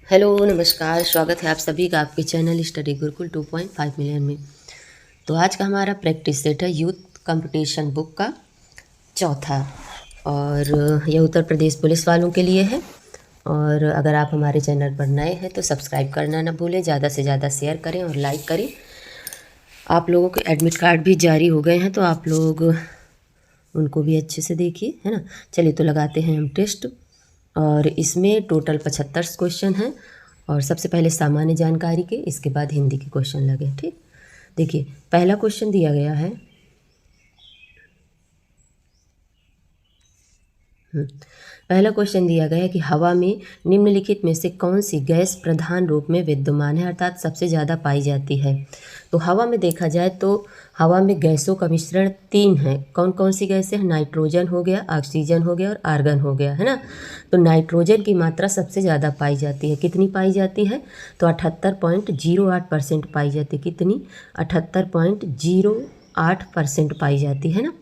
Hello नमस्कार, स्वागत है आप सभी का आपके चैनल स्टडी गुरुकुल 2.5 मिलियन में। तो आज का हमारा प्रैक्टिस सेट है यूथ कंपटीशन बुक का चौथा, और यह उत्तर प्रदेश पुलिस वालों के लिए है। और अगर आप हमारे चैनल पर नए हैं तो सब्सक्राइब करना ना भूलें, ज़्यादा से ज़्यादा शेयर करें और लाइक करें। आप लोगों के एडमिट कार्ड भी जारी हो गए हैं तो आप लोग उनको भी अच्छे से देखिए, है ना। चलिए तो लगाते हैं हम टेस्ट। और इसमें टोटल 75 क्वेश्चन हैं, और सबसे पहले सामान्य जानकारी के, इसके बाद हिंदी के क्वेश्चन लगे। ठीक, देखिए पहला क्वेश्चन दिया गया है। पहला क्वेश्चन दिया गया है कि हवा में निम्नलिखित में से कौन सी गैस प्रधान रूप में विद्यमान है, अर्थात सबसे ज़्यादा पाई जाती है। तो हवा में देखा जाए तो हवा में गैसों का मिश्रण 3 है। कौन कौन सी गैसें हैं? नाइट्रोजन हो गया, ऑक्सीजन हो गया और आर्गन हो गया, है ना। तो नाइट्रोजन की मात्रा सबसे ज़्यादा पाई जाती है। कितनी पाई जाती है? तो 78.08% पाई जाती है। कितनी? 78.08% पाई जाती है ना।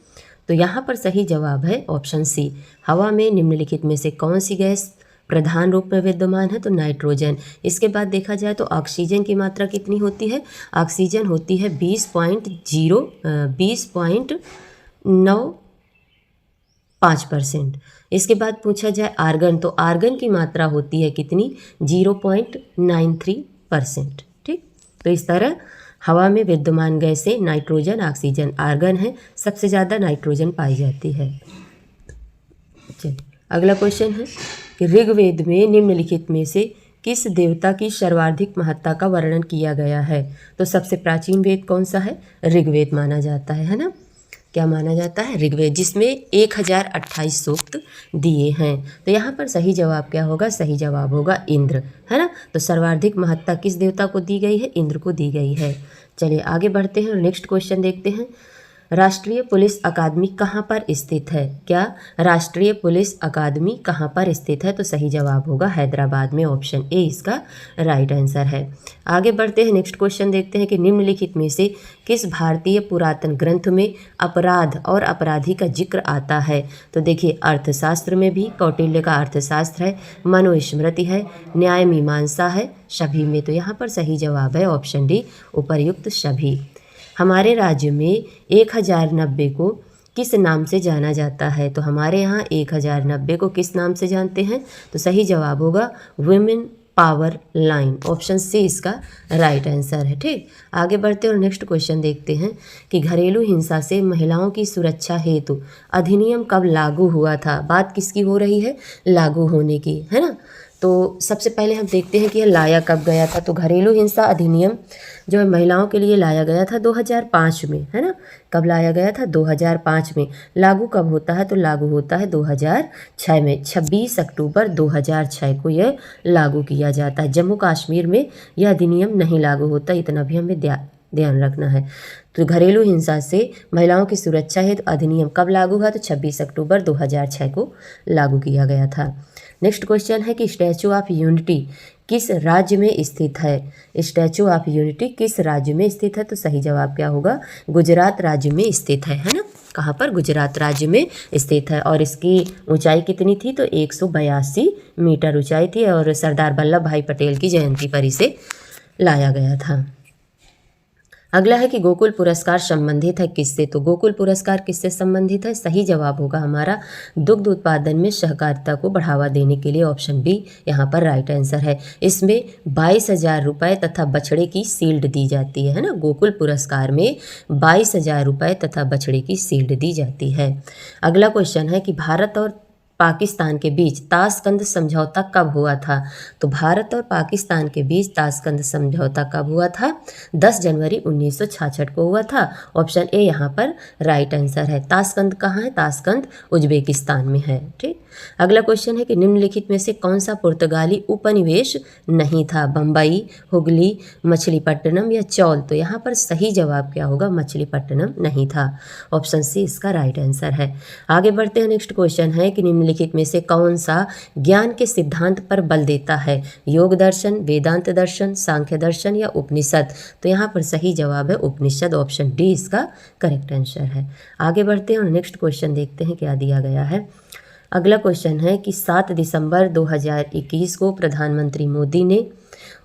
तो यहाँ पर सही जवाब है ऑप्शन सी। हवा में निम्नलिखित में से कौन सी गैस प्रधान रूप में विद्यमान है? तो नाइट्रोजन। इसके बाद देखा जाए तो ऑक्सीजन की मात्रा कितनी होती है? ऑक्सीजन होती है 20.95%। इसके बाद पूछा जाए आर्गन, तो आर्गन की मात्रा होती है कितनी? 0.93%। ठीक, तो इस तरह हवा में विद्यमान गैसें नाइट्रोजन, ऑक्सीजन, आर्गन है। सबसे ज़्यादा नाइट्रोजन पाई जाती है। चलिए अगला क्वेश्चन है कि ऋग्वेद में निम्नलिखित में से किस देवता की सर्वाधिक महत्ता का वर्णन किया गया है? तो सबसे प्राचीन वेद कौन सा है? ऋग्वेद माना जाता है ना। क्या माना जाता है? ऋग्वेद, जिसमें 1028 सूक्त दिए हैं। तो यहाँ पर सही जवाब क्या होगा? सही जवाब होगा इंद्र, है ना। तो सर्वाधिक महत्ता किस देवता को दी गई है? इंद्र को दी गई है। चलिए आगे बढ़ते हैं और नेक्स्ट क्वेश्चन देखते हैं। राष्ट्रीय पुलिस अकादमी कहाँ पर स्थित है? क्या राष्ट्रीय पुलिस अकादमी कहाँ पर स्थित है? तो सही जवाब होगा हैदराबाद में। ऑप्शन ए इसका राइट आंसर है। आगे बढ़ते हैं, नेक्स्ट क्वेश्चन देखते हैं कि निम्नलिखित में से किस भारतीय पुरातन ग्रंथ में अपराध और अपराधी का जिक्र आता है? तो देखिए अर्थशास्त्र में भी कौटिल्य का अर्थशास्त्र है, मनुस्मृति है, न्याय मीमांसा है, सभी में। तो यहाँ पर सही जवाब है ऑप्शन डी, उपर्युक्त सभी। हमारे राज्य में 1090 को किस नाम से जाना जाता है? तो हमारे यहाँ 1090 को किस नाम से जानते हैं? तो सही जवाब होगा women power line. Option C इसका राइट आंसर है। ठीक, आगे बढ़ते और नेक्स्ट क्वेश्चन देखते हैं कि घरेलू हिंसा से महिलाओं की सुरक्षा हेतु अधिनियम कब लागू हुआ था? बात किसकी हो रही है? लागू होने की, है ना। तो सबसे पहले हम देखते हैं कि यह लाया कब गया था। तो घरेलू हिंसा अधिनियम जो है महिलाओं के लिए लाया गया था 2005 में, है ना। कब लाया गया था? 2005 में। लागू कब होता है? तो लागू होता है 2006 में। 26 अक्टूबर 2006 को यह लागू किया जाता है। जम्मू कश्मीर में यह अधिनियम नहीं लागू होता, इतना भी हमें ध्यान रखना है। तो घरेलू हिंसा से महिलाओं की सुरक्षा हेतु अधिनियम कब लागू हुआ? तो 26 अक्टूबर 2006 को लागू किया गया था। नेक्स्ट क्वेश्चन है कि स्टैचू ऑफ यूनिटी किस राज्य में स्थित है? स्टैचू ऑफ यूनिटी किस राज्य में स्थित है? तो सही जवाब क्या होगा? गुजरात राज्य में स्थित है ना। कहाँ पर? गुजरात राज्य में स्थित है। और इसकी ऊंचाई कितनी थी? तो 182 मीटर ऊंचाई थी, और सरदार वल्लभ भाई पटेल की जयंती पर इसे लाया गया था। अगला है कि गोकुल पुरस्कार संबंधित है किससे? तो गोकुल पुरस्कार किससे संबंधित है? सही जवाब होगा हमारा दुग्ध उत्पादन में सहकारिता को बढ़ावा देने के लिए। ऑप्शन बी यहाँ पर राइट आंसर है। इसमें 22,000 रुपये तथा बछड़े की शील्ड दी जाती है ना। गोकुल पुरस्कार में 22,000 रुपये तथा बछड़े की शील्ड दी जाती है। अगला क्वेश्चन है कि भारत और पाकिस्तान के बीच ताशकंद समझौता कब हुआ था? तो भारत और पाकिस्तान के बीच ताशकंद समझौता कब हुआ था? 10 जनवरी 1966 को हुआ था। ऑप्शन ए यहाँ पर राइट आंसर है। ताशकंद कहाँ है? ताशकंद उज्बेकिस्तान में है। ठीक, अगला क्वेश्चन है कि निम्नलिखित में से कौन सा पुर्तगाली उपनिवेश नहीं था? बम्बई, हुगली, मछलीपट्टनम या चौल? तो यहाँ पर सही जवाब क्या होगा? मछलीपट्टनम नहीं था। ऑप्शन सी इसका राइट आंसर है। आगे बढ़ते हैं, नेक्स्ट क्वेश्चन है कि निम्नलिखित में से कौन सा ज्ञान के सिद्धांत पर बल देता है? योग दर्शन, वेदांत दर्शन, सांख्य दर्शन या उपनिषद? तो यहाँ पर सही जवाब है उपनिषद। ऑप्शन डी इसका करेक्ट आंसर है। आगे बढ़ते हैं और नेक्स्ट क्वेश्चन देखते हैं क्या दिया गया है। अगला क्वेश्चन है कि 7 दिसंबर 2021 को प्रधानमंत्री मोदी ने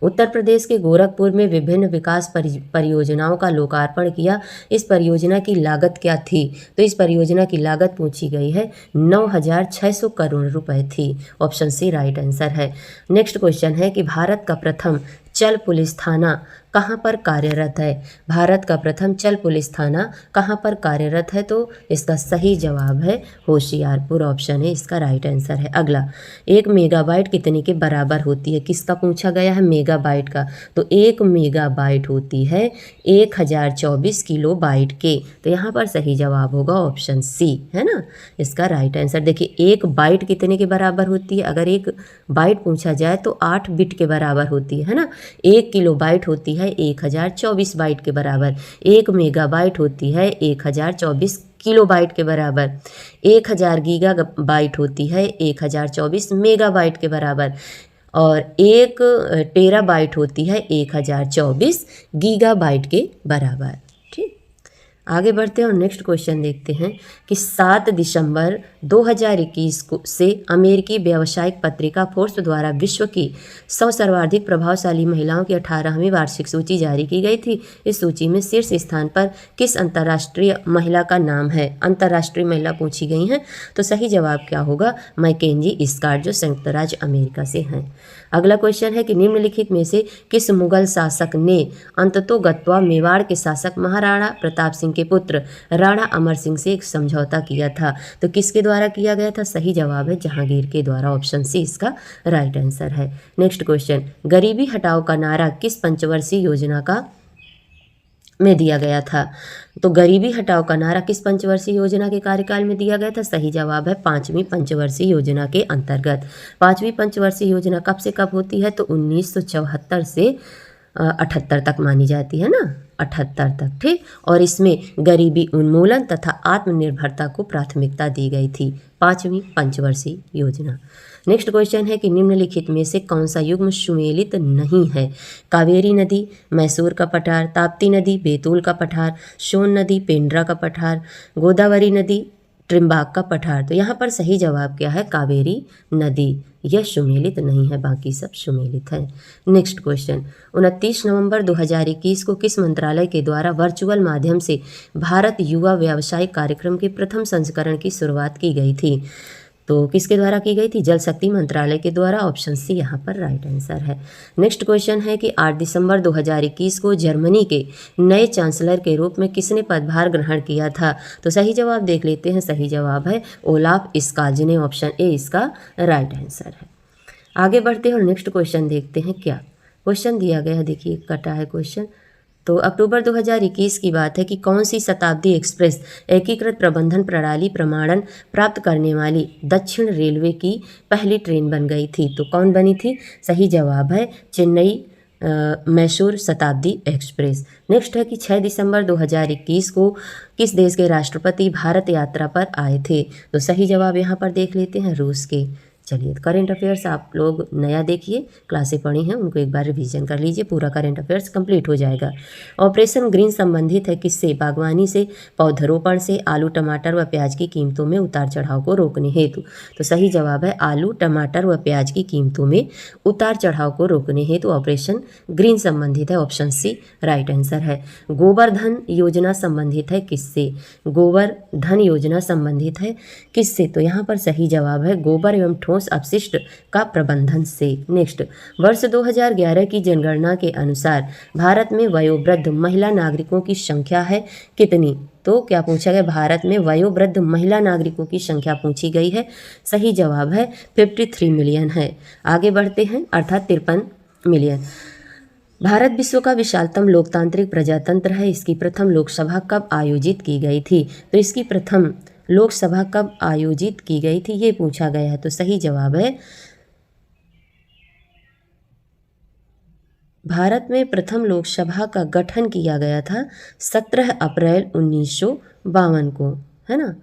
उत्तर प्रदेश के गोरखपुर में विभिन्न विकास परियोजनाओं का लोकार्पण किया। इस परियोजना की लागत क्या थी? तो इस परियोजना की लागत पूछी गई है 9,600 करोड़ रुपए थी। ऑप्शन सी राइट आंसर है। नेक्स्ट क्वेश्चन है कि भारत का प्रथम चल पुलिस थाना कहाँ पर कार्यरत है? भारत का प्रथम चल पुलिस थाना कहाँ पर कार्यरत है? तो इसका सही जवाब है होशियारपुर। ऑप्शन है इसका राइट आंसर है। अगला, 1 मेगाबाइट कितने के बराबर होती है? किसका पूछा गया है? मेगाबाइट का। तो 1 मेगाबाइट होती है 1024 किलोबाइट के। तो यहाँ पर सही जवाब होगा ऑप्शन सी, है ना, इसका राइट आंसर। देखिए 1 बाइट कितने के बराबर होती है? अगर 1 बाइट पूछा जाए तो 8 बिट के बराबर होती है ना। 1 किलोबाइट होती है 1024 बाइट के बराबर। 1 मेगाबाइट होती है 1024 किलोबाइट के बराबर। 1000 गीगाबाइट होती है 1024 मेगाबाइट के बराबर। और 1 टेराबाइट होती है 1024 गीगाबाइट के बराबर। ठीक, आगे बढ़ते हैं और नेक्स्ट क्वेश्चन देखते हैं कि 7 दिसंबर 2021 से अमेरिकी व्यावसायिक पत्रिका फोर्ब्स द्वारा विश्व की 100 सर्वाधिक प्रभावशाली महिलाओं की 18वीं वार्षिक सूची जारी की गई थी। इस सूची में शीर्ष स्थान पर किस अंतर्राष्ट्रीय महिला का नाम है? अंतर्राष्ट्रीय महिला पूछी गई हैं। तो सही जवाब क्या होगा? मैकेंजी स्कॉट, जो संयुक्त राज्य अमेरिका से हैं। अगला क्वेश्चन है कि निम्नलिखित में से किस मुगल शासक ने अंततोगत्वा मेवाड़ के शासक महाराणा प्रताप सिंह के पुत्र राणा अमर सिंह से एक समझौता किया था? तो किसके द्वारा किया गया था? सही जवाब है जहांगीर के द्वारा। ऑप्शन सी इसका राइट आंसर है। नेक्स्ट क्वेश्चन, गरीबी हटाओ का नारा किस पंचवर्षीय योजना का में दिया गया था? तो गरीबी हटाओ का नारा किस पंचवर्षीय योजना के कार्यकाल में दिया गया था? सही जवाब है 5वीं पंचवर्षीय योजना के अंतर्गत। 5वीं पंचवर्षीय योजना कब से कब होती है? तो 1974 से 78 तक मानी जाती है ना, 78 तक। ठीक, और इसमें गरीबी उन्मूलन तथा आत्मनिर्भरता को प्राथमिकता दी गई थी। 5वीं पंचवर्षीय योजना। नेक्स्ट क्वेश्चन है कि निम्नलिखित में से कौन सा युग्म सुमेलित नहीं है? कावेरी नदी, मैसूर का पठार, ताप्ती नदी, बैतूल का पठार, सोन नदी, पेंड्रा का पठार, गोदावरी नदी, त्रिम्बाक का पठार। तो यहाँ पर सही जवाब क्या है? कावेरी नदी। यह सुमेलित नहीं है, बाकी सब सुमेलित है। नेक्स्ट क्वेश्चन, 29 नवंबर 2021 को किस मंत्रालय के द्वारा वर्चुअल माध्यम से भारत युवा व्यावसायिक कार्यक्रम के प्रथम संस्करण की शुरुआत की गई थी? तो किसके द्वारा की गई थी? जल शक्ति मंत्रालय के द्वारा। ऑप्शन सी यहाँ पर राइट आंसर है। नेक्स्ट क्वेश्चन है कि 8 दिसंबर 2021 को जर्मनी के नए चांसलर के रूप में किसने पदभार ग्रहण किया था? तो सही जवाब देख लेते हैं। सही जवाब है ओलाफ स्काल्ज ने। ऑप्शन ए इसका राइट आंसर है। आगे बढ़ते हैं और नेक्स्ट क्वेश्चन देखते हैं। क्या क्वेश्चन दिया गया है? देखिए कटा है क्वेश्चन। तो अक्टूबर 2021 की बात है कि कौन सी शताब्दी एक्सप्रेस एकीकृत प्रबंधन प्रणाली प्रमाणन प्राप्त करने वाली दक्षिण रेलवे की पहली ट्रेन बन गई थी? तो कौन बनी थी? सही जवाब है चेन्नई मैसूर शताब्दी एक्सप्रेस। नेक्स्ट है कि 6 दिसंबर 2021 को किस देश के राष्ट्रपति भारत यात्रा पर आए थे? तो सही जवाब यहाँ पर देख लेते हैं, रूस के। चलिए, करेंट अफेयर्स आप लोग नया देखिए, क्लासें पढ़ी हैं उनको एक बार रिवीजन कर लीजिए, पूरा करेंट अफेयर्स कंप्लीट हो जाएगा। ऑपरेशन ग्रीन संबंधित है किससे? बागवानी से, पौधरोपण से, आलू टमाटर व प्याज की कीमतों में उतार चढ़ाव को रोकने हेतु। तो सही जवाब है आलू टमाटर व प्याज की कीमतों में उतार चढ़ाव को रोकने हेतु ऑपरेशन ग्रीन संबंधित है। ऑप्शन सी राइट आंसर है। गोवर्धन योजना संबंधित है किससे? गोवर्धन योजना संबंधित है किससे? तो यहाँ पर सही जवाब है गोबर एवं ठोस अपशिष्ट का प्रबंधन से। नेक्स्ट, वर्ष 2011 की जनगणना के अनुसार भारत में वयोवृद्ध महिला नागरिकों की संख्या है कितनी? तो क्या पूछा गया? भारत में वयोवृद्ध महिला नागरिकों की संख्या पूछी गई है। सही जवाब है 53 मिलियन है। आगे बढ़ते हैं, अर्थात 53 मिलियन। भारत विश्व का विशालतम लोकतांत्रिक प्रजातंत्र है। इसकी प्रथम लोकसभा कब आयोजित की गई थी? तो इसकी प्रथम लोकसभा कब आयोजित की गई थी, ये पूछा गया है। तो सही जवाब है भारत में प्रथम लोकसभा का गठन किया गया था 17 अप्रैल 1952 को, है ना।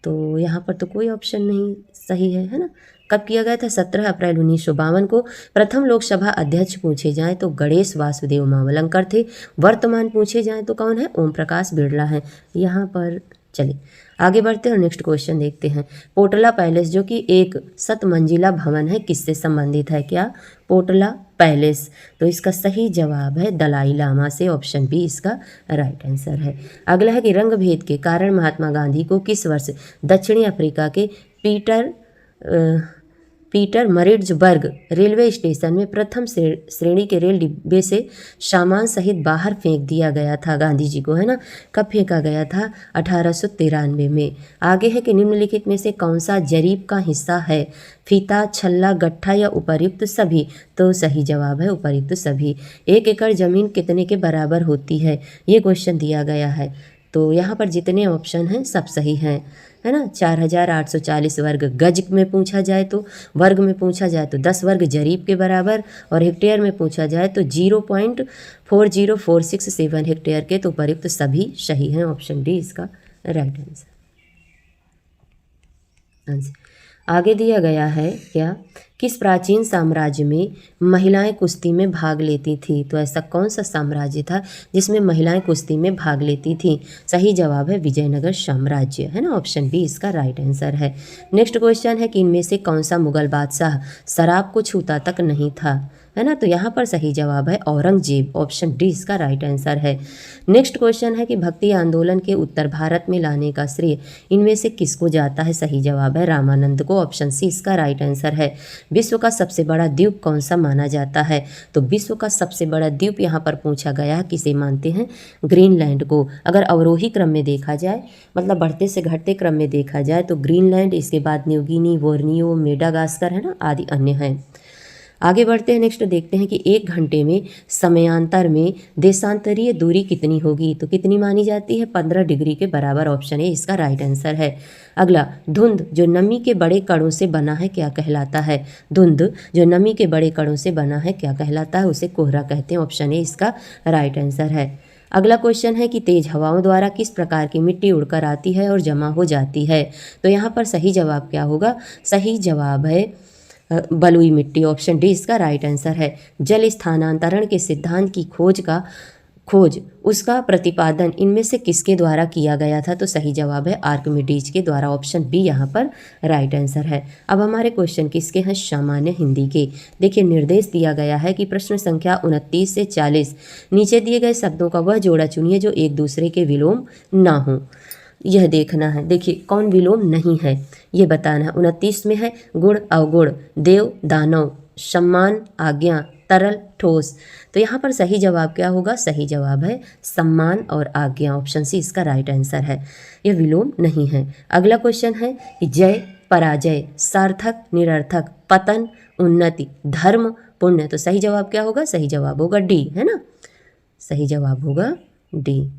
तो यहाँ पर तो कोई ऑप्शन नहीं सही है ना। कब किया गया था? 17 अप्रैल 1952 को। प्रथम लोकसभा अध्यक्ष पूछे जाएं तो गणेश वासुदेव मावलंकर थे। वर्तमान पूछे जाएं तो कौन है? ओम प्रकाश बिरला हैं यहाँ पर। चलिए आगे बढ़ते हैं और नेक्स्ट क्वेश्चन देखते हैं। पोटला पैलेस जो कि एक 7 मंजिला भवन है, किससे संबंधित है? क्या? पोटला पैलेस। तो इसका सही जवाब है दलाई लामा से, ऑप्शन बी इसका राइट आंसर है। अगला है कि रंग भेद के कारण महात्मा गांधी को किस वर्ष दक्षिणी अफ्रीका के पीटरमरिट्जबर्ग रेलवे स्टेशन में प्रथम श्रेणी के रेल डिब्बे से सामान सहित बाहर फेंक दिया गया था? गांधी जी को, है ना, कब फेंका गया था? 1893 में। आगे है कि निम्नलिखित में से कौन सा जरीब का हिस्सा है? फीता, छल्ला, गट्ठा या उपर्युक्त सभी? तो सही जवाब है उपर्युक्त सभी। 1 एकड़ जमीन कितने के बराबर होती है? ये क्वेश्चन दिया गया है। तो यहाँ पर जितने ऑप्शन हैं सब सही हैं, है ना। 4840 वर्ग गज में पूछा जाए तो, वर्ग में पूछा जाए तो 10 वर्ग जरीब के बराबर, और हेक्टेयर में पूछा जाए तो 0.40467 हेक्टेयर के। तो उपर्युक्त सभी सही हैं, ऑप्शन डी इसका राइट आंसर। आगे दिया गया है क्या? किस प्राचीन साम्राज्य में महिलाएं कुश्ती में भाग लेती थी? तो ऐसा कौन सा साम्राज्य था जिसमें महिलाएं कुश्ती में भाग लेती थी? सही जवाब है विजयनगर साम्राज्य, है ना, ऑप्शन बी इसका राइट आंसर है। नेक्स्ट क्वेश्चन है कि इनमें से कौन सा मुगल बादशाह शराब को छूता तक नहीं था? है ना, तो यहाँ पर सही जवाब है औरंगजेब, ऑप्शन डी इसका राइट आंसर है। नेक्स्ट क्वेश्चन है कि भक्ति आंदोलन के उत्तर भारत में लाने का श्रेय इनमें से किसको जाता है? सही जवाब है रामानंद को, ऑप्शन सी इसका राइट आंसर है। विश्व का सबसे बड़ा द्वीप कौन सा माना जाता है? तो विश्व का सबसे बड़ा द्वीप यहाँ पर पूछा गया है, किसे मानते हैं? ग्रीनलैंड को। अगर अवरोही क्रम में देखा जाए, मतलब बढ़ते से घटते क्रम में देखा जाए, तो ग्रीनलैंड, इसके बाद न्यूगिनी, बोर्नियो, मेडागास्कर, है ना, आदि अन्य हैं। आगे बढ़ते हैं, नेक्स्ट देखते हैं कि 1 घंटे में समयांतर में देशांतरीय दूरी कितनी होगी? तो कितनी मानी जाती है? 15 डिग्री के बराबर, ऑप्शन ए इसका राइट आंसर है। अगला, धुंध जो नमी के बड़े कणों से बना है क्या कहलाता है? धुंध जो नमी के बड़े कणों से बना है क्या कहलाता है? उसे कोहरा कहते हैं, ऑप्शन ए इसका राइट आंसर है। अगला क्वेश्चन है कि तेज हवाओं द्वारा किस प्रकार की मिट्टी उड़कर आती है और जमा हो जाती है? तो यहाँ पर सही जवाब क्या होगा? सही जवाब है बलुई मिट्टी, ऑप्शन डी इसका राइट आंसर है। जल स्थानांतरण के सिद्धांत की खोज उसका प्रतिपादन इनमें से किसके द्वारा किया गया था? तो सही जवाब है आर्किमिडीज के द्वारा, ऑप्शन बी यहाँ पर राइट आंसर है। अब हमारे क्वेश्चन किसके हैं? सामान्य हिंदी के। देखिए, निर्देश दिया गया है कि प्रश्न संख्या 29 से 40 नीचे दिए गए शब्दों का वह जोड़ा चुनिए जो एक दूसरे के विलोम ना हो। यह देखना है, देखिए कौन विलोम नहीं है ये बताना है। 29 में है गुण अवगुण, देव दानव, सम्मान आज्ञा, तरल ठोस। तो यहाँ पर सही जवाब क्या होगा? सही जवाब है सम्मान और आज्ञा, ऑप्शन सी इसका राइट आंसर है। यह विलोम नहीं है। अगला क्वेश्चन है कि जय पराजय, सार्थक निरर्थक, पतन उन्नति, धर्म पुण्य। तो सही जवाब क्या होगा? सही जवाब होगा डी, है ना, सही जवाब होगा डी,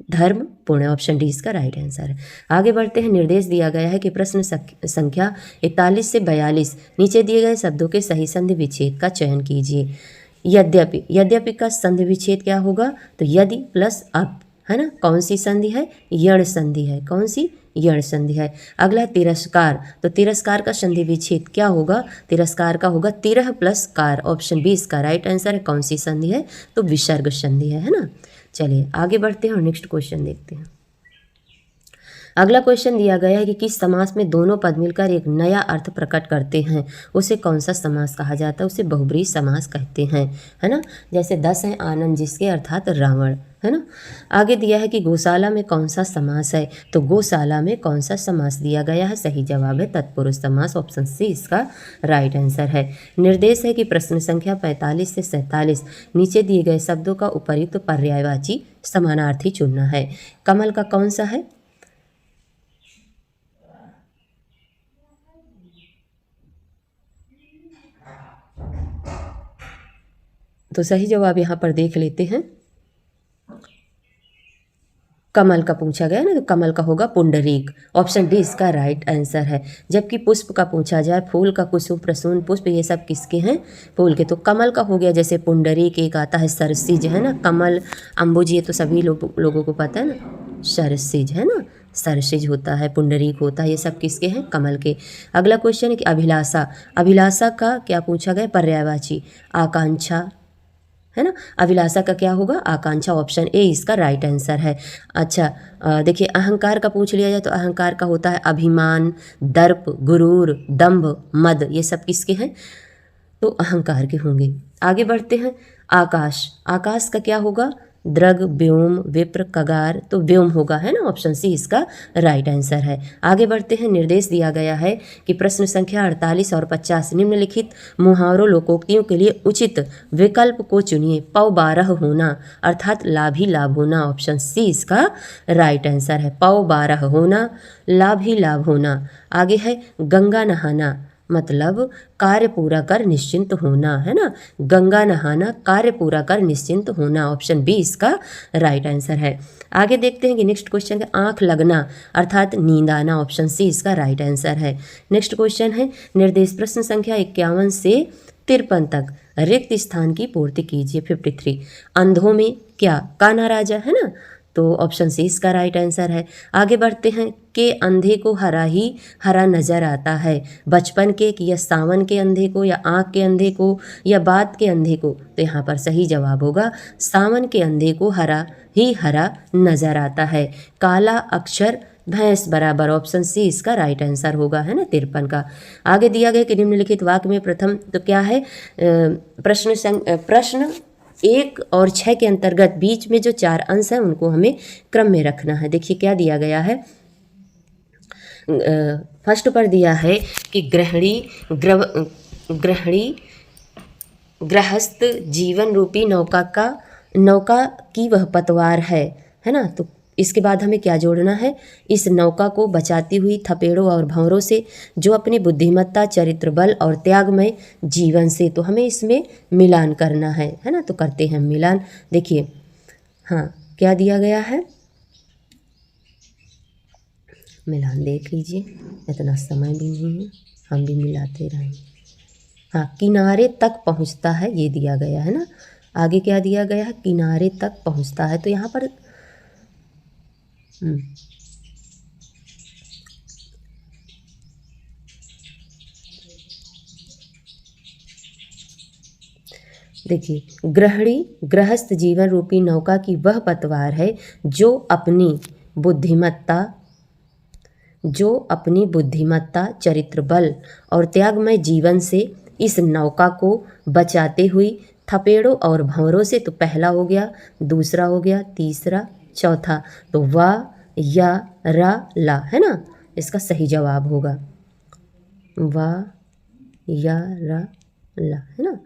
धर्म पुण्य, ऑप्शन डी इसका राइट आंसर है। आगे बढ़ते हैं, निर्देश दिया गया है कि प्रश्न संख्या 41 से 42 नीचे दिए गए शब्दों के सही संधि विच्छेद का चयन कीजिए। यद्यपि, यद्यपि का संधि विच्छेद क्या होगा? तो यदि प्लस अप, है ना, कौन सी संधि है? यण संधि है। कौन सी? यण संधि है। अगला तिरस्कार, तो तिरस्कार का संधि विच्छेद क्या होगा? तिरस्कार का होगा तिरह प्लस कार, ऑप्शन बी इसका राइट आंसर है। कौन सी संधि है? तो विसर्ग संधि है ना। चलिए आगे बढ़ते हैं और नेक्स्ट क्वेश्चन देखते हैं। अगला क्वेश्चन दिया गया है कि किस समास में दोनों पद मिलकर एक नया अर्थ प्रकट करते हैं, उसे कौन सा समास कहा जाता है? उसे बहुब्रीहि समास कहते हैं, है ना। जैसे 10 हैं आनंद जिसके, अर्थात रावण, है ना। आगे दिया है कि गौशाला में कौन सा समास है? तो गौशाला में कौन सा समास दिया गया है? सही जवाब है तत्पुरुष समास, ऑप्शन सी इसका राइट आंसर है। निर्देश है कि प्रश्न संख्या 45 से 47 नीचे दिए गए शब्दों का उपर्युक्त पर्यायवाची समानार्थी चुनना है। कमल का कौन सा है? तो सही जवाब यहाँ पर देख लेते हैं। कमल का पूछा गया ना, तो कमल का होगा पुंडरीक, ऑप्शन डी इसका राइट आंसर है। जबकि पुष्प का पूछा जाए, फूल का कुसुम प्रसून पुष्प, ये सब किसके हैं? फूल के। तो कमल का हो गया, जैसे पुंडरीक, एक आता है सरसिज, है ना, कमल अम्बुज, ये तो सभी लोगों को पता है ना, सरसिज, है ना, सरसिज होता है, पुंडरीक होता है, ये सब किसके हैं? कमल के। अगला क्वेश्चन है कि अभिलाषा, अभिलाषा का क्या पूछा गया? पर्यायवाची, आकांक्षा, है ना। अभिलाषा का क्या होगा, आकांक्षा, ऑप्शन ए इसका राइट आंसर है। अच्छा देखिए अहंकार का पूछ लिया जाए तो अहंकार का होता है अभिमान, दर्प, गुरूर, दंभ, मद, ये सब किसके हैं, तो अहंकार के होंगे। आगे बढ़ते हैं, आकाश, आकाश का क्या होगा, द्रग, व्योम, विप्र, कगार, तो व्योम होगा, है ना, ऑप्शन सी इसका राइट आंसर है। आगे बढ़ते हैं, निर्देश दिया गया है कि प्रश्न संख्या 48 और 50 निम्नलिखित मुहावरों लोकोक्तियों के लिए उचित विकल्प को चुनिए। पौ 12 होना अर्थात लाभ ही लाभ होना, ऑप्शन सी इसका राइट आंसर है। पौ 12 होना, लाभ ही लाभ होना। आगे है गंगा नहाना, मतलब कार्य पूरा कर निश्चिंत होना, है ना। गंगा नहाना, कार्य पूरा कर निश्चिंत होना, ऑप्शन बी इसका राइट आंसर है। आगे देखते हैं कि नेक्स्ट क्वेश्चन है आंख लगना अर्थात नींद आना, ऑप्शन सी इसका राइट आंसर है। नेक्स्ट क्वेश्चन है निर्देश प्रश्न संख्या 51 से 53 तक रिक्त स्थान की पूर्ति कीजिए। 53 अंधों में क्या, कान्हा राजा, है ना, तो ऑप्शन सी इसका राइट आंसर है। आगे बढ़ते हैं, के अंधे को हरा ही हरा नजर आता है, बचपन के या सावन के अंधे को, या आँख के अंधे को, या बात के अंधे को, तो यहाँ पर सही जवाब होगा सावन के अंधे को हरा ही हरा नजर आता है। काला अक्षर भैंस बराबर, ऑप्शन सी इसका राइट आंसर होगा, है ना, 53 का। आगे दिया गया कि निम्नलिखित वाक्य में प्रथम, तो क्या है, प्रश्न 1 और 6 के अंतर्गत बीच में जो 4 अंश हैं उनको हमें क्रम में रखना है। देखिए क्या दिया गया है, फर्स्ट पर दिया है कि गृहिणी गृहस्थ जीवन रूपी नौका की वह पतवार है ना। तो इसके बाद हमें क्या जोड़ना है, इस नौका को बचाती हुई थपेड़ों और भंवरों से, जो अपनी बुद्धिमत्ता, चरित्र बल और त्यागमय जीवन से, तो हमें इसमें मिलान करना है ना। तो करते हैं मिलान। देखिए हाँ क्या दिया गया है, मिलान देख लीजिए, इतना समय भी नहीं है, हम भी मिलाते रहेंगे। हाँ किनारे तक पहुँचता है, ये दिया गया है ना। आगे क्या दिया गया है, किनारे तक पहुँचता है, तो यहाँ पर देखिए गृहिणी गृहस्थ जीवन रूपी नौका की वह पतवार है जो अपनी बुद्धिमत्ता, चरित्र बल और त्यागमय जीवन से इस नौका को बचाते हुई थपेड़ों और भंवरों से, तो पहला हो गया, दूसरा हो गया, तीसरा, चौथा, तो वा या रा ला, है ना, इसका सही जवाब होगा वा या रा ला, है ना,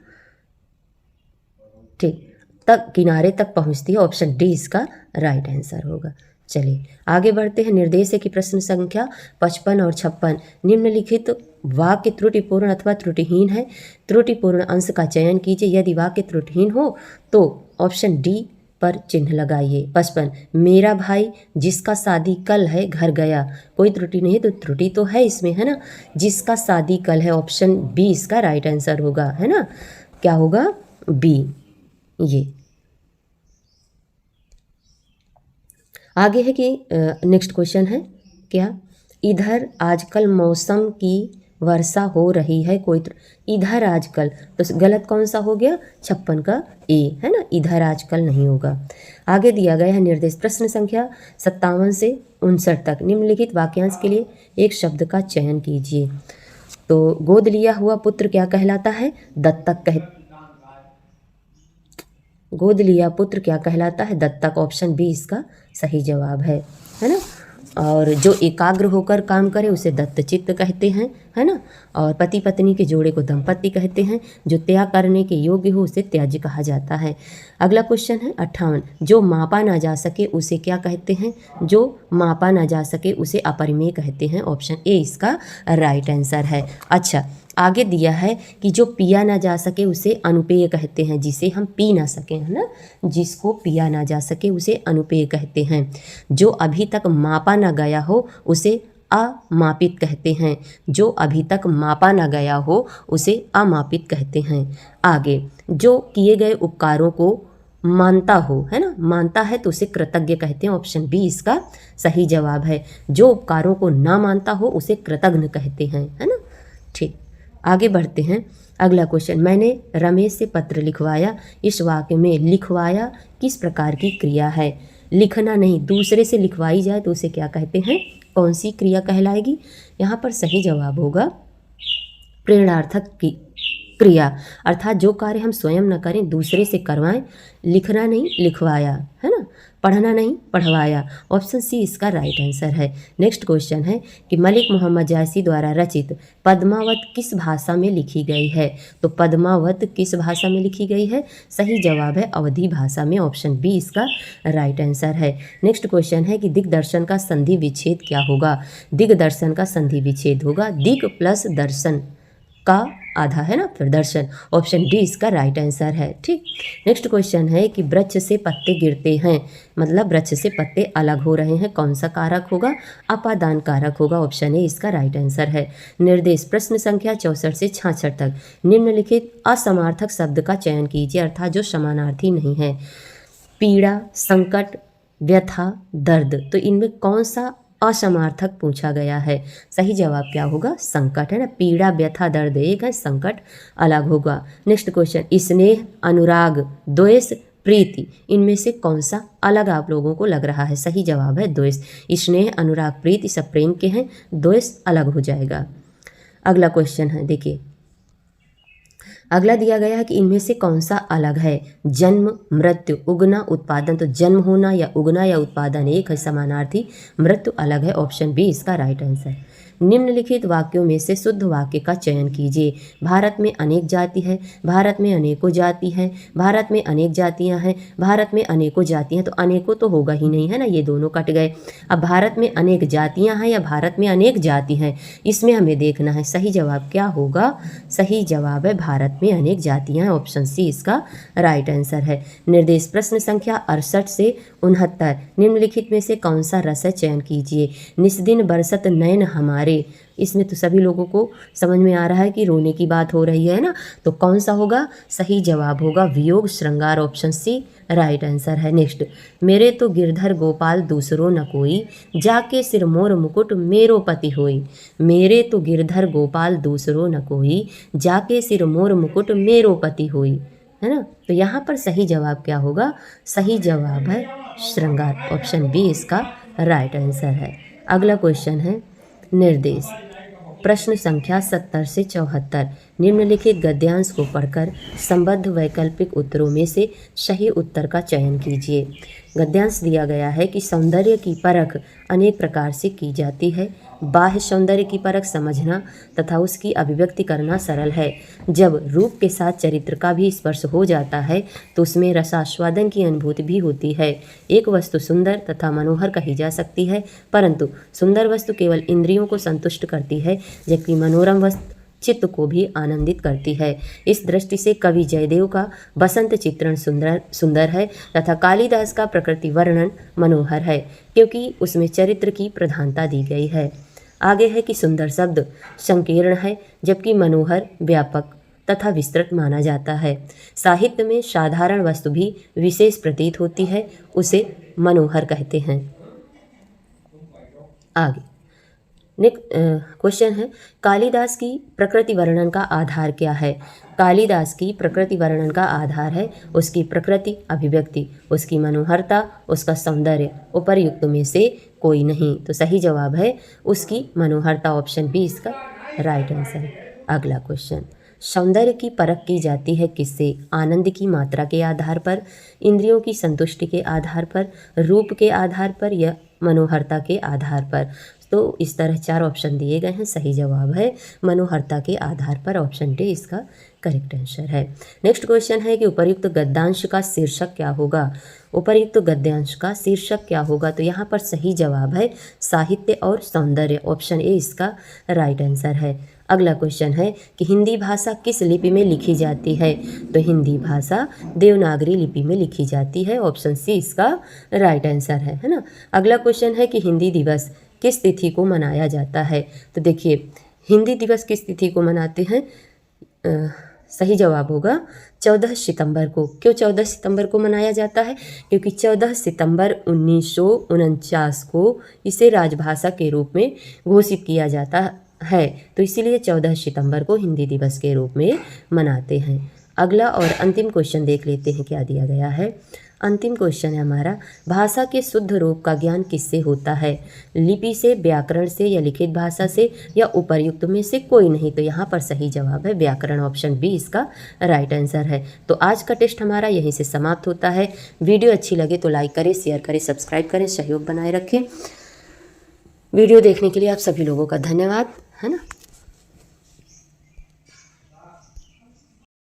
ठीक, तक किनारे तक पहुंचती है, ऑप्शन डी इसका राइट आंसर होगा। चलिए आगे बढ़ते हैं, निर्देश है कि प्रश्न संख्या 55 और 56 निम्नलिखित वाक्य त्रुटिपूर्ण अथवा त्रुटिहीन है, त्रुटिपूर्ण अंश का चयन कीजिए। यदि वाक्य त्रुटिहीन हो तो ऑप्शन डी पर चिन्ह लगाइए। 55 मेरा भाई जिसका शादी कल है घर गया, कोई त्रुटि नहीं, तो त्रुटि तो है इसमें, है ना, जिसका शादी कल है, ऑप्शन बी इसका राइट आंसर होगा, है ना, क्या होगा, बी। ये आगे है कि नेक्स्ट क्वेश्चन है क्या, इधर आजकल मौसम की वर्षा हो रही है, कोई इधर आजकल, तो गलत कौन सा हो गया, 56 का ए, है ना, इधर आजकल नहीं होगा। आगे दिया गया है निर्देश प्रश्न संख्या 57 से 59 तक निम्नलिखित वाक्यांश के लिए एक शब्द का चयन कीजिए। तो गोद लिया हुआ पुत्र क्या कहलाता है, गोद लिया पुत्र क्या कहलाता है, दत्तक, ऑप्शन बी इसका सही जवाब है ना। और जो एकाग्र होकर काम करे उसे दत्तचित्त कहते हैं, है ना। और पति पत्नी के जोड़े को दंपत्ति कहते हैं, जो त्याग करने के योग्य हो उसे त्याज्य कहा जाता है। अगला क्वेश्चन है 58, जो मापा ना जा सके उसे क्या कहते हैं, जो मापा ना जा सके उसे अपरिमेय कहते हैं, ऑप्शन ए इसका राइट आंसर है। अच्छा आगे दिया है कि जो पिया ना जा सके उसे अनुपेय कहते हैं, जिसे हम पी ना सकें, है ना, जिसको पिया ना जा सके उसे अनुपेय कहते हैं। जो अभी तक मापा ना गया हो उसे अमापित कहते हैं, जो अभी तक मापा ना गया हो उसे अमापित कहते हैं। आगे जो किए गए उपकारों को मानता हो, है ना, मानता है तो उसे कृतज्ञ कहते हैं, ऑप्शन बी इसका सही जवाब है। जो उपकारों को ना मानता हो उसे कृतघ्न कहते हैं, है ना, ठीक। आगे बढ़ते हैं। अगला क्वेश्चन, मैंने रमेश से पत्र लिखवाया, इस वाक्य में लिखवाया किस प्रकार की क्रिया है? लिखना नहीं, दूसरे से लिखवाई जाए तो उसे क्या कहते हैं, कौन सी क्रिया कहलाएगी? यहाँ पर सही जवाब होगा प्रेरणार्थक की क्रिया, अर्थात जो कार्य हम स्वयं न करें दूसरे से करवाएं। लिखना नहीं, लिखवाया, है ना, पढ़ना नहीं, पढ़वाया। ऑप्शन सी इसका राइट आंसर है। नेक्स्ट क्वेश्चन है कि मलिक मोहम्मद जायसी द्वारा रचित पद्मावत किस भाषा में लिखी गई है? तो पद्मावत किस भाषा में लिखी गई है? सही जवाब है अवधी भाषा में। ऑप्शन बी इसका राइट आंसर है। नेक्स्ट क्वेश्चन है कि दिग्दर्शन का संधि विच्छेद क्या होगा? दिग्दर्शन का संधि विच्छेद होगा दिग प्लस दर्शन का आधा, है ना, फिर दर्शन। ऑप्शन डी इसका राइट आंसर है। ठीक, नेक्स्ट क्वेश्चन है कि वृक्ष से पत्ते गिरते हैं, मतलब वृक्ष से पत्ते अलग हो रहे हैं, कौन सा कारक होगा? अपादान कारक होगा। ऑप्शन ए इसका राइट आंसर है। निर्देश, प्रश्न संख्या 64 से 66 तक निम्नलिखित असमार्थक शब्द का चयन कीजिए, अर्थात जो समानार्थी नहीं है। पीड़ा, संकट, व्यथा, दर्द, तो इनमें कौन सा असमार्थक पूछा गया है? सही जवाब क्या होगा? संकट, है ना। पीड़ा, व्यथा, दर्द एक है, संकट अलग होगा। नेक्स्ट क्वेश्चन, स्नेह, अनुराग, द्वेष, प्रीति, इनमें से कौन सा अलग आप लोगों को लग रहा है? सही जवाब है द्वेष। स्नेह, अनुराग, प्रीति सब प्रेम के हैं, द्वेष अलग हो जाएगा। अगला क्वेश्चन है, देखिए अगला दिया गया है कि इनमें से कौन सा अलग है? जन्म, मृत्यु, उगना, उत्पादन, तो जन्म होना या उगना या उत्पादन एक है समानार्थी, मृत्यु अलग है। ऑप्शन बी इसका राइट आंसर। निम्नलिखित वाक्यों में से शुद्ध वाक्य का चयन कीजिए। भारत में अनेक जाति है, भारत में अनेकों जाति हैं, भारत में अनेक जातियां हैं, भारत में अनेकों जातियां, तो अनेकों तो होगा ही नहीं, है ना, ये दोनों कट गए। अब भारत में अनेक जातियां हैं या भारत में अनेक जाति हैं, इसमें हमें देखना है सही जवाब क्या होगा। सही जवाब है भारत में अनेक जातियां हैं। ऑप्शन सी इसका राइट आंसर है। निर्देश, प्रश्न संख्या 68 से 69 निम्नलिखित में से कौन सा रस है? चयन कीजिए। निस्दिन बरसत नयन हमारे, इसमें तो सभी लोगों को समझ में आ रहा है कि रोने की बात हो रही है ना, तो कौन सा होगा? सही जवाब होगा वियोग श्रृंगार। ऑप्शन सी राइट आंसर है। नेक्स्ट, मेरे तो गिरधर गोपाल दूसरो न कोई, जाके सिर मोर मुकुट मेरो पति होई। मेरे तो गिरधर गोपाल दूसरो न कोई, जाके सिर मोर मुकुट मेरो पति होई, है ना। तो यहाँ पर सही जवाब क्या होगा? सही जवाब है श्रृंगार। ऑप्शन बी इसका राइट आंसर है। अगला क्वेश्चन है निर्देश, प्रश्न संख्या 70 से 74 निम्नलिखित गद्यांश को पढ़कर संबद्ध वैकल्पिक उत्तरों में से सही उत्तर का चयन कीजिए। गद्यांश दिया गया है कि सौंदर्य की परख अनेक प्रकार से की जाती है। बाह्य सौंदर्य की परख समझना तथा उसकी अभिव्यक्ति करना सरल है। जब रूप के साथ चरित्र का भी स्पर्श हो जाता है तो उसमें रसास्वादन की अनुभूति भी होती है। एक वस्तु सुंदर तथा मनोहर कही जा सकती है, परंतु सुंदर वस्तु केवल इंद्रियों को संतुष्ट करती है, जबकि मनोरम वस्तु चित्त को भी आनंदित करती है। इस दृष्टि से कवि जयदेव का बसंत चित्रण सुंदर है तथा कालिदास का प्रकृति वर्णन मनोहर है, क्योंकि उसमें चरित्र की प्रधानता दी गई है। आगे है कि सुंदर शब्द संकीर्ण है, जबकि मनोहर व्यापक तथा विस्तृत माना जाता है। साहित्य में साधारण वस्तु भी विशेष प्रतीत होती है, उसे मनोहर कहते हैं। आगे नेक्स्ट क्वेश्चन है, कालिदास की प्रकृति वर्णन का आधार क्या है? कालिदास की प्रकृति वर्णन का आधार है उसकी प्रकृति अभिव्यक्ति, उसकी मनोहरता, उसका सौंदर्य। उपर्युक्त में से कोई नहीं, तो सही जवाब है उसकी मनोहरता। ऑप्शन बी इसका राइट आंसर है। अगला क्वेश्चन, सौंदर्य की परख की जाती है किससे? आनंद की मात्रा के आधार पर, इंद्रियों की संतुष्टि के आधार पर, रूप के आधार पर या मनोहरता के आधार पर। तो इस तरह 4 ऑप्शन दिए गए हैं। सही जवाब है मनोहरता के आधार पर। ऑप्शन डी इसका करेक्ट आंसर है। नेक्स्ट क्वेश्चन है कि उपर्युक्त गद्यांश का शीर्षक क्या होगा? उपर्युक्त गद्यांश का शीर्षक क्या होगा? तो यहाँ पर सही जवाब है साहित्य और सौंदर्य। ऑप्शन ए इसका राइट आंसर है। अगला क्वेश्चन है कि हिंदी भाषा किस लिपि में लिखी जाती है? तो हिंदी भाषा देवनागरी लिपि में लिखी जाती है। ऑप्शन सी इसका राइट आंसर है ना। अगला क्वेश्चन है कि हिंदी दिवस किस तिथि को मनाया जाता है? तो देखिए हिंदी दिवस किस तिथि को मनाते हैं? सही जवाब होगा 14 सितंबर को। क्यों 14 सितंबर को मनाया जाता है? क्योंकि 14 सितंबर 1949 को इसे राजभाषा के रूप में घोषित किया जाता है, तो इसीलिए 14 सितंबर को हिंदी दिवस के रूप में मनाते हैं। अगला और अंतिम क्वेश्चन देख लेते हैं क्या दिया गया है। अंतिम क्वेश्चन है हमारा, भाषा के शुद्ध रूप का ज्ञान किससे होता है? लिपि से, व्याकरण से, या लिखित भाषा से, या उपर्युक्त में से कोई नहीं। तो यहाँ पर सही जवाब है व्याकरण, ऑप्शन बी इसका राइट आंसर है। तो आज का टेस्ट हमारा यहीं से समाप्त होता है। वीडियो अच्छी लगे तो लाइक करें, शेयर करें, सब्सक्राइब करें, सहयोग बनाए रखें। वीडियो देखने के लिए आप सभी लोगों का धन्यवाद, है ना।